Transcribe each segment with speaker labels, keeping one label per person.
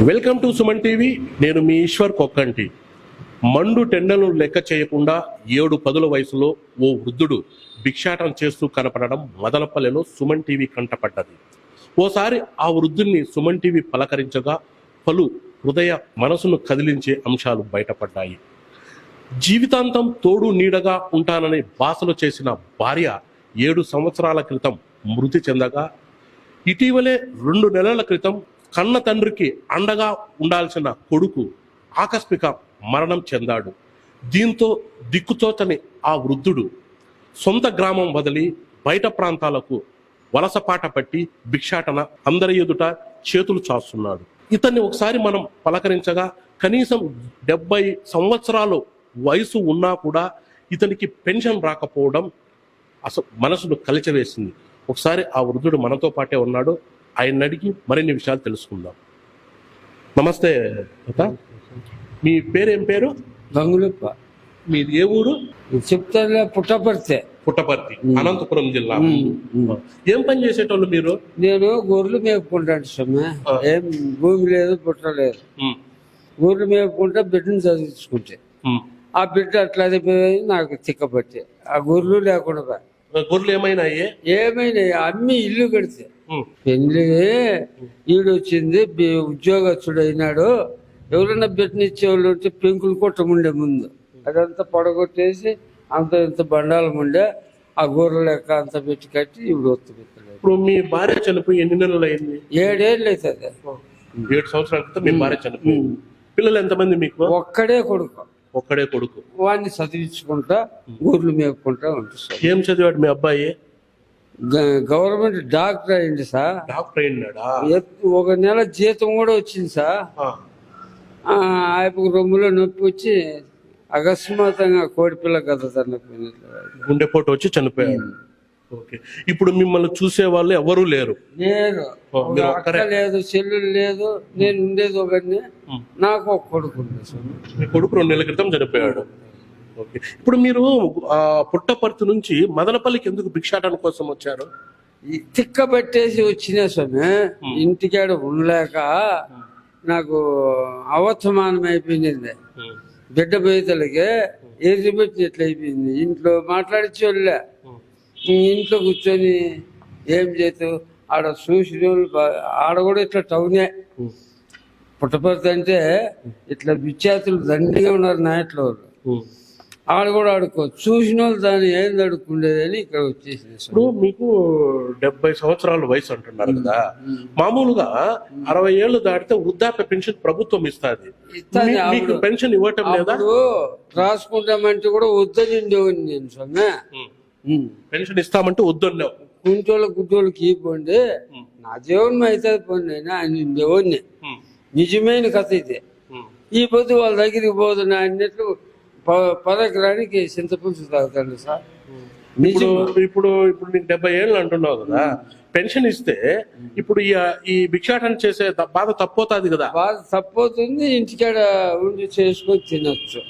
Speaker 1: Welcome to Suman TV. నేను మీ ఈశ్వర్ కొక్కంటి. మండు టెండలను లెక్క చేయకుండా 7-10 వయసులో ఓ వృద్ధుడు భిక్షాటన చేస్తూ కనపడడం మదనపల్లెలో సుమన్ టీవీ కంటపడ్డది. ఓసారి ఆ వృద్ధుల్ని సుమన్ టీవీ పలకరించగా పలు హృదయ మనసును కదిలించే అంశాలు బయటపడ్డాయి. జీవితాంతం తోడు నీడగా ఉంటానని బాసలో చేసిన భార్య 7 సంవత్సరాల క్రితం మృతి చెందగా, ఇటీవలే 2 నెలల క్రితం కన్న తండ్రికి అండగా ఉండాల్సిన కొడుకు ఆకస్మిక మరణం చెందాడు. దీంతో దిక్కుతోచని ఆ వృద్ధుడు సొంత గ్రామం వదిలి బయట ప్రాంతాలకు వలసపాట పట్టి భిక్షాటన అందరి ఎదుట చేతులు చాస్తున్నాడు. ఇతన్ని ఒకసారి మనం పలకరించగా కనీసం 70 సంవత్సరాలు వయసు ఉన్నా కూడా ఇతనికి పెన్షన్ రాకపోవడం అసలు మనసును కలిచివేసింది. ఒకసారి ఆ వృద్ధుడు మనతో పాటే ఉన్నాడు. ఆయన అడిగి మరిన్ని విషయాలు తెలుసుకుందాం. నమస్తే తాత, మీ పేరేం పేరు?
Speaker 2: గంగులప్ప.
Speaker 1: మీది ఏ ఊరు?
Speaker 2: చెప్తాను, పుట్టపర్తి.
Speaker 1: పుట్టపర్తి, అనంతపురం జిల్లా. ఏం పని చేసేటోళ్ళు మీరు?
Speaker 2: నేను గొర్రెలు మేపుకుంటాను స్వామి. ఏం భూమి లేదు, పుట్ట లేదు. గొర్రెలు మేపుకుంటా, బిడ్డను చదివించుకుంటే ఆ బిడ్డ అట్లా పోయి నాకు తిక్కబట్టి ఆ గొర్రెలు లేకుండా
Speaker 1: గొర్రెలు ఏమైనాయి?
Speaker 2: అమ్మి ఇల్లు కడితే పెళ్లి ఈడొచ్చింది, ఉద్యోగస్తుడు అయినాడు. ఎవరైనా బిడ్డనిచ్చేవాళ్ళు ఉంటే పెంకులు కొట్టముండే ముందు అదంతా పడగొట్టేసి అంత ఇంత బండాలం ఉండే ఆ గొర్రె లెక్క అంత పెట్టి కట్టి ఇప్పుడు ఒత్తు పెట్టలేదు.
Speaker 1: ఇప్పుడు మీ భార్య చనిపోయి ఎన్ని నెలలు అయింది?
Speaker 2: 7 ఏళ్ళు అవుతుంది.
Speaker 1: 7 సంవత్సరాల క్రితం మీ భార్య చనిపోయింది. పిల్లలు ఎంతమంది మీకు?
Speaker 2: ఒక్కడే కొడుకు. వాడిని చదివించుకుంటా, గొర్రెలు మేపుకుంటా ఉంటుంది.
Speaker 1: ఏం చదివాడు మీ అబ్బాయి?
Speaker 2: గవర్నమెంట్ డాక్టర్ అయింది సార్.
Speaker 1: డాక్టర్ అయినాడా?
Speaker 2: 1 నెల జీతం కూడా వచ్చింది సార్. ఆయనకు రొమ్ములో నొప్పి వచ్చి అకస్మాత్తుగా కోడిపిల్ల గద
Speaker 1: గుండెపోటు వచ్చి చనిపోయాడు. ఓకే. ఇప్పుడు మిమ్మల్ని చూసే వాళ్ళు ఎవరు లేరు?
Speaker 2: అక్క లేదు, చెల్లెలు లేదు. నేను ఉండేది ఒకరిని. నాకు ఒక కొడుకు ఉంది.
Speaker 1: మీ కొడుకు 2 నెలల క్రితం చనిపోయాడు. ఓకే. ఇప్పుడు మీరు పుట్టపర్తి నుంచి మదనపల్లికి ఎందుకు భిక్షాటన కోసం వచ్చారు?
Speaker 2: తిక్క పట్టేసి వచ్చినా స్వామి. ఇంటికాడ ఉండలేక నాకు అవసమానం అయిపోయింది. బిడ్డ బయతలకి ఏది పెట్టినట్లు అయిపోయింది. ఇంట్లో మాట్లాడితే వాళ్ళే ఇంట్లో కూర్చొని ఏం చేస్తావు? ఆడ చూసిన ఆడ కూడా ఇట్లా టౌనే. పుట్టపర్తి అంటే ఇట్లా విద్యార్థులు దండిగా ఉన్నారు నాయట్లో వాళ్ళు. ఆడ కూడా ఆడుకో చూసిన వాళ్ళు దాన్ని ఏంది అడుక్కుండేదని ఇక్కడ వచ్చేసింది.
Speaker 1: ఇప్పుడు మీకు 70 సంవత్సరాల వయసు అంటున్నారు కదా, మామూలుగా 60 ఏళ్ళు దాటితే వృద్ధాప్య పెన్షన్ ప్రభుత్వం ఇస్తుంది. మీకు పెన్షన్ ఇవ్వటం లేదా?
Speaker 2: రాసుకుంటామంటే కూడా వద్దని ఉండేవాడిని నేను స్వామి.
Speaker 1: పెన్షన్ ఇస్తామంటే వద్దన్నావు.
Speaker 2: గుడ్డోళ్ళకి ఇవ్వండి, నా జీవనం అయితే పోండి అని ఉండేవాడిని. నిజమైన కథ ఇది. ఈ పొద్దు వాళ్ళ దగ్గరికి పోతున్నా అన్నట్లు పదకరానికి చింతపులుసు తాగుతాడు సార్.
Speaker 1: ఇప్పుడు నీకు 70 ఏళ్ళు అంటున్నావు కదా, పెన్షన్ ఇస్తే ఇప్పుడు ఈ భిక్షాటన చేసే బాధ తప్పవుతుంది కదా?
Speaker 2: బాధ తప్పవుతుంది. ఇంటికాడ ఉండి చేసుకొని తినొచ్చు.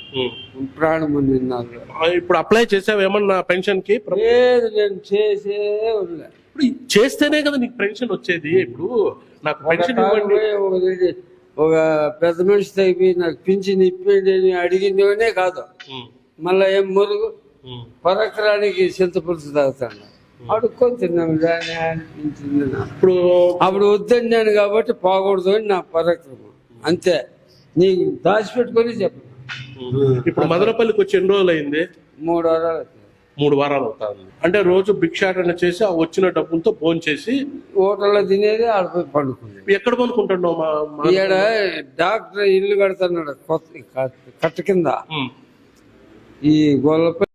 Speaker 2: ప్రాణం నిన్నారు.
Speaker 1: ఇప్పుడు అప్లై చేసావు ఏమన్నా పెన్షన్ కి?
Speaker 2: లేదు, నేను చేసే ఉన్నా.
Speaker 1: ఇప్పుడు చేస్తేనే కదా నీకు పెన్షన్ వచ్చేది. ఇప్పుడు నాకు పెన్షన్ ఇవ్వండి,
Speaker 2: ఒక పెద్ద మనిషి తగ్గి నాకు పింఛన్ ఇప్పండి అని అడిగిందేనే కాదు. మళ్ళా ఏం మురుగు పరకరానికి చింతపులుసు తాగుతాను. అడుక్కొని తిన్నాను దాన్ని అనిపించింది. అప్పుడు వద్దన్నాను కాబట్టి పోకూడదు అని నా పరక్రమం. అంతే, నీకు దాచిపెట్టుకొని చెప్పను.
Speaker 1: ఇప్పుడు మదనపల్లికి వచ్చి ఎన్ని రోజులు అయింది?
Speaker 2: 3 వారాలు.
Speaker 1: 3 వారాలు అవుతుంది. అంటే రోజు భిక్షాటన చేసి ఆ వచ్చిన డబ్బులతో భోజనం చేసి
Speaker 2: హోటల్లో తినేది, ఆడిపోయి పండుకుంది.
Speaker 1: ఎక్కడ పండుకుంటున్నావు?
Speaker 2: ఈడ డాక్టర్ ఇల్లు కడుతున్నాడు కొత్త కట్ట కింద. ఈ గొల్లపై